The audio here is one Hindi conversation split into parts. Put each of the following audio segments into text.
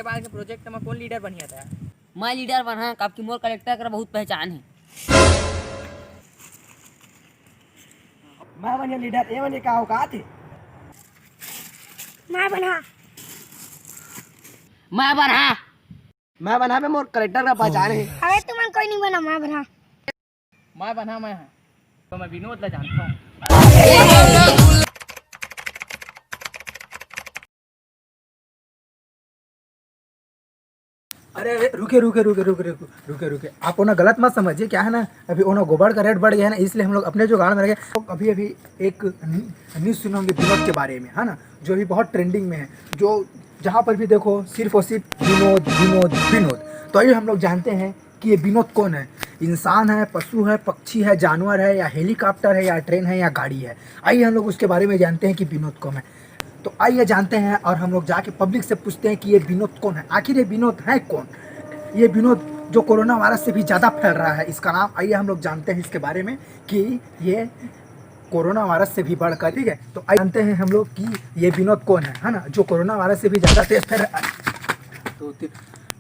ये बार के प्रोजेक्ट में कौन लीडर बनिया था? मैं लीडर बना, आपकी मोर कलेक्टर का बहुत पहचान है। मैं बनिया लीडर, ये बने का औकात है? मैं बना मैं बना पे मोर कलेक्टर का पहचान है। अरे तुम कोई नहीं बना, मैं बना। मैं है तो मैं विनोद ला जानता हूँ। अरे रुके, आप ना गलत मत समझिए। क्या है ना, अभी ओना गोबर का रेट बढ़ गया है ना, इसलिए हम लोग अपने जो गाँव में रह गए। अभी एक न्यूज़ सुने होंगे विनोद के बारे में, है ना, जो अभी बहुत ट्रेंडिंग में है, जो जहाँ पर भी देखो सिर्फ और सिर्फ विनोद विनोद विनोद। तो आइए हम लोग जानते हैं कि ये विनोद कौन है। इंसान है, पशु है, पक्षी है, जानवर है, या हेलीकॉप्टर है, या ट्रेन है, या गाड़ी है। आइए हम लोग उसके बारे में जानते हैं कि विनोद कौन है। तो आइए जानते हैं, और हम लोग जाके पब्लिक से पूछते हैं कि ये विनोद कौन है। आखिर ये विनोद है कौन? ये विनोद जो कोरोना वायरस से भी ज़्यादा फैल रहा है, इसका नाम आइए हम लोग जानते हैं इसके बारे में कि ये कोरोना वायरस से भी बढ़कर, ठीक है। तो आइए जानते हैं हम लोग कि ये विनोद कौन है ना, जो कोरोना वायरस से भी ज़्यादा तेज फैल रहा है। तो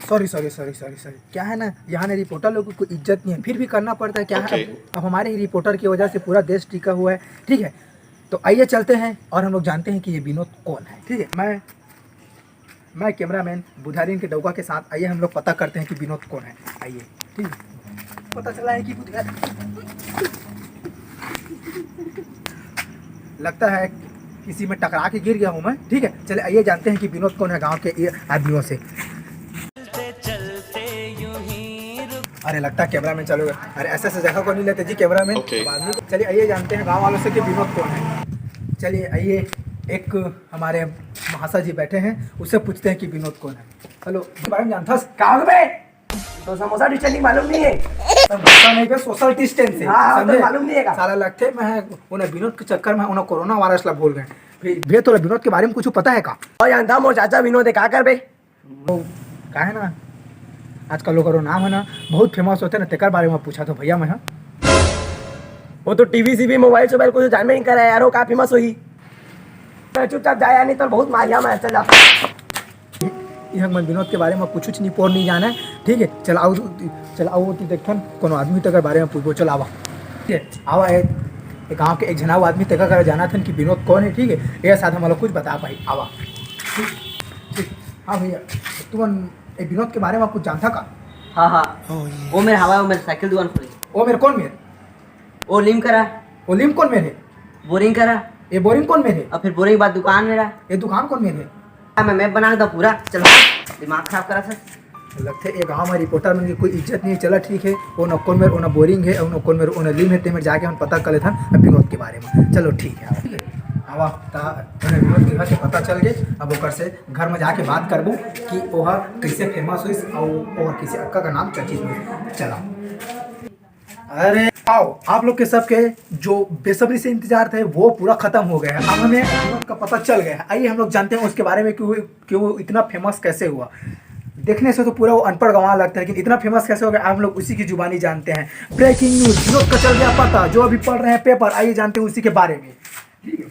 सॉरी, क्या है ना, यहाँ ने रिपोर्टर लोगों को कोई इज्जत नहीं है, फिर भी करना पड़ता है। क्या है, अब हमारे ही रिपोर्टर की वजह से पूरा देश टिका हुआ है, ठीक है। तो आइए चलते हैं और हम लोग जानते हैं कि ये विनोद कौन है, ठीक है। मैं कैमरामैन बुधारीन के डौगा के साथ, आइए हम लोग पता करते हैं कि विनोद कौन है। आइए, ठीक है। पता चला है कि लगता है किसी में टकरा के गिर गया हूँ मैं, ठीक है। चले आइए जानते हैं कि विनोद कौन है गाँव के आदमियों से। अरे लगता है कैमरामैन चलो, अरे ऐसे जगह को नहीं लेते जी कैमरामैन। चलिए आइए जानते हैं गाँव वालों से कि विनोद कौन है। चलिए आइए, एक हमारे महाशय जी बैठे हैं, उससे पूछते हैं कि विनोद कौन है। हेलो, बारे में जानता कहाँ में? तो समोसा डिस्टेंसिंग मालूम नहीं है? समोसा नहीं पे सोशल डिस्टेंस है। हाँ, तो मालूम नहीं है। साला लगते मैं उन्हें विनोद के चक्कर में उन्हें कोरोना वायरस ला भूल गए। भे तो विनोद के बारे में कुछ पता है का? और जानता हूँ चाचा विनोद है, क्या कर बे? क्या है ना, आजकल लोगों का नाम है ना बहुत फेमस होते हैं ना, तेकर बारे में पूछा तो भैया मैं। हाँ, वो तो टीवी सीवी मोबाइल सोबाइल कुछ जान में नहीं कर रहा है यार, वो का फेमस हुई। चुपचाप जाया नहीं तो बहुत मारिया मैं चल जाता। यह मन विनोद के बारे में कुछ नहीं पोर नहीं जाना है, ठीक है। चल आओ तो देखन कोनो आदमी तक बारे में पूछो। चल आवा, ठीक है। आवा एक गाँव के एक जनाव आदमी तक कर जाना था कि विनोद कौन है, ठीक है। ये साथ हम लोग कुछ बता पाई। आवा, ठीक। हाँ भैया, तुम विनोद के बारे में कुछ जानता का? हाँ वो मेरे हवा वो मेरे साइकिल दुकान खोली। ओ मेरे कौन मेरे? ओ लिम करा। ओ लिम कौन मेरे? बोरिंग करा। ये बोरिंग कौन मेरे? और फिर बोरिंग के बाद दुकान मेरा। ये दुकान कौन मेरे? मैं मैप बना था पूरा। चल दिमाग खराब करा था। लगते ये गाँव में रिपोर्टर में कोई इज्जत नहीं। चला ठीक है, वो न कौन मेरे, वो न बोरिंग है, वो न कौन मेरे, वो न लिम है। तेमेर जाके हम पता कर लेते हैं विनोद के बारे में। चलो ठीक है, आवा विनोद के घर से पता चल गए। अब ओकर से घर में जाके बात करबू कि वह कैसे फेमस हुई और किसी अक्का का नाम चर्चित हुई। चला, अरे आओ, आप लोग के सबके जो बेसब्री से इंतजार थे वो पूरा खत्म हो गया है। अब हमें विनोद का पता चल गया है। आइए हम लोग जानते हैं उसके बारे में कि वो इतना फेमस कैसे हुआ। देखने से तो पूरा वो अनपढ़ गंवार लगता है, लेकिन इतना फेमस कैसे हो गया हम लोग उसी की जुबानी जानते हैं। ब्रेकिंग न्यूज, विनोद का चल गया पता, जो अभी पढ़ रहे हैं पेपर। आइए जानते हैं उसी के बारे में, ठीक है।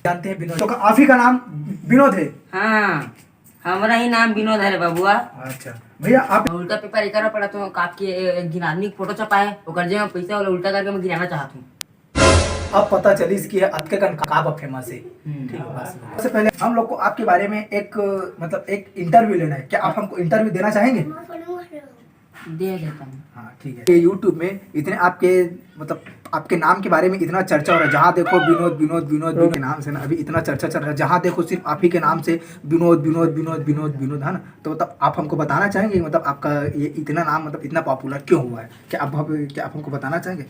जानते हैं विनोद, तो आप ही का नाम विनोद है? हाँ, हमारा ही नाम विनोद है रे बाबुआ। अच्छा भैया, आप उल्टा पेपर एक करना पड़ा तो आपके गिनानी फोटो छपाए और जे में पैसा वाला उल्टा करके मैं गिराना चाहता हूँ। अब पता चली इसकी अतके कन काबा फेमस है, ठीक है। बस सबसे पहले हम लोग को आपके बारे में एक इंटरव्यू लेना है। क्या आप हमको इंटरव्यू देना चाहेंगे? दे देता हूँ। हाँ ठीक है। ये यूट्यूब में इतने आपके नाम के बारे में इतना चर्चा हो रहा है, जहाँ देखो विनोद विनोद विनोद विनोद के नाम से ना अभी इतना चर्चा चल रहा है। जहाँ देखो सिर्फ आप ही के नाम से विनोद विनोद विनोद विनोद विनोद, है ना। तो आप हमको बताना चाहेंगे आपका ये इतना नाम इतना पॉपुलर क्यों हुआ है? क्या आप हमको बताना चाहेंगे?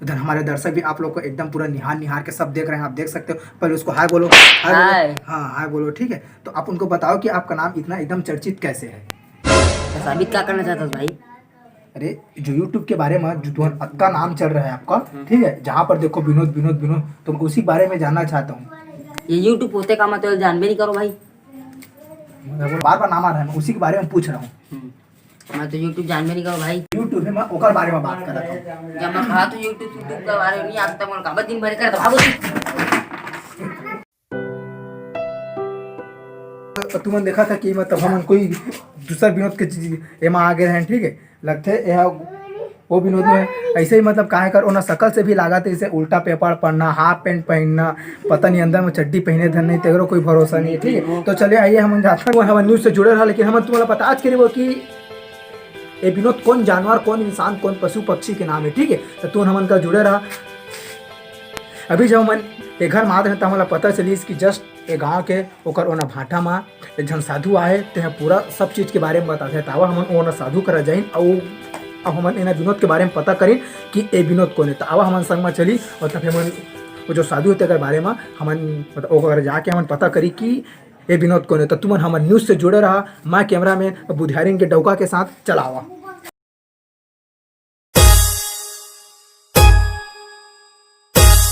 उधर हमारे दर्शक भी आप लोग को एकदम पूरा निहार के सब देख रहे हैं, आप देख सकते हो। पहले उसको हाय बोलो। हाय। हाँ हाय बोलो, ठीक है। तो आप उनको बताओ कि आपका नाम इतना एकदम चर्चित कैसे है। साबित क्या करना चाहता भाई? अरे जो YouTube के बारे में जो आपका नाम चल रहा है आपका, ठीक है, जहाँ पर देखो विनोद विनोद विनोद, तो उसी बारे में जानना चाहता हूँ। ये YouTube होते का मतलब जानबे नहीं करो भाई। बार बार नाम आ रहा है, मैं उसी के बारे में पूछ रहा हूँ। मैं तो YouTube जानबे नहीं करो भाई। YouTube है, मैं ओकर बारे में बात कर रहा हूँ। जब मैं कहा तो YouTube के बारे में नहीं आता, मैं कहा दिन भर कर दो। तुमन देखा था कि मतलब हम कोई दूसर विनोद के चीज एमा आ गए हैं, ठीक है। लगते यह वो विनोद में ऐसे ही मतलब काहे कर ओना शकल से भी लागत है, जैसे उल्टा पेपर पढ़ना, हाफ पैंट पहनना, पता नहीं अंदर में चड्डी पहने धन नहीं, तेरो कोई भरोसा नहीं है, ठीक है। तो चलिए आइए हम जाते हैं, हम न्यूज़ से जुड़े रहा, लेकिन हम तुम्हारा पता आज करीब कि ये विनोद कौन जानवर, कौन इंसान, कौन पशु पक्षी के नाम है, ठीक है। तो तुम हमन का जुड़े रहा। अभी जब हम ये घर में आते हैं तो हमारा पता चली कि जस्ट ये गाँव के ओकर ओना भाटा में एक जन साधु आए, ते पूरा सब चीज़ के बारे में बताते हैं। तो हम ओना साधु करा जाइन और अब हम इन विनोद के बारे में पता करें कि ये विनोद कौन है। तो आवा हमन संग में चली और तब हम वो जो साधु होते बारे में हमन मतलब ओकर जाके हमन पता करी कि ये विनोद कौन है। तो तुमन हमन न्यूज़ से जुड़े रहा। मैं कैमरा में बुधियारिन के डौका के साथ चलावा।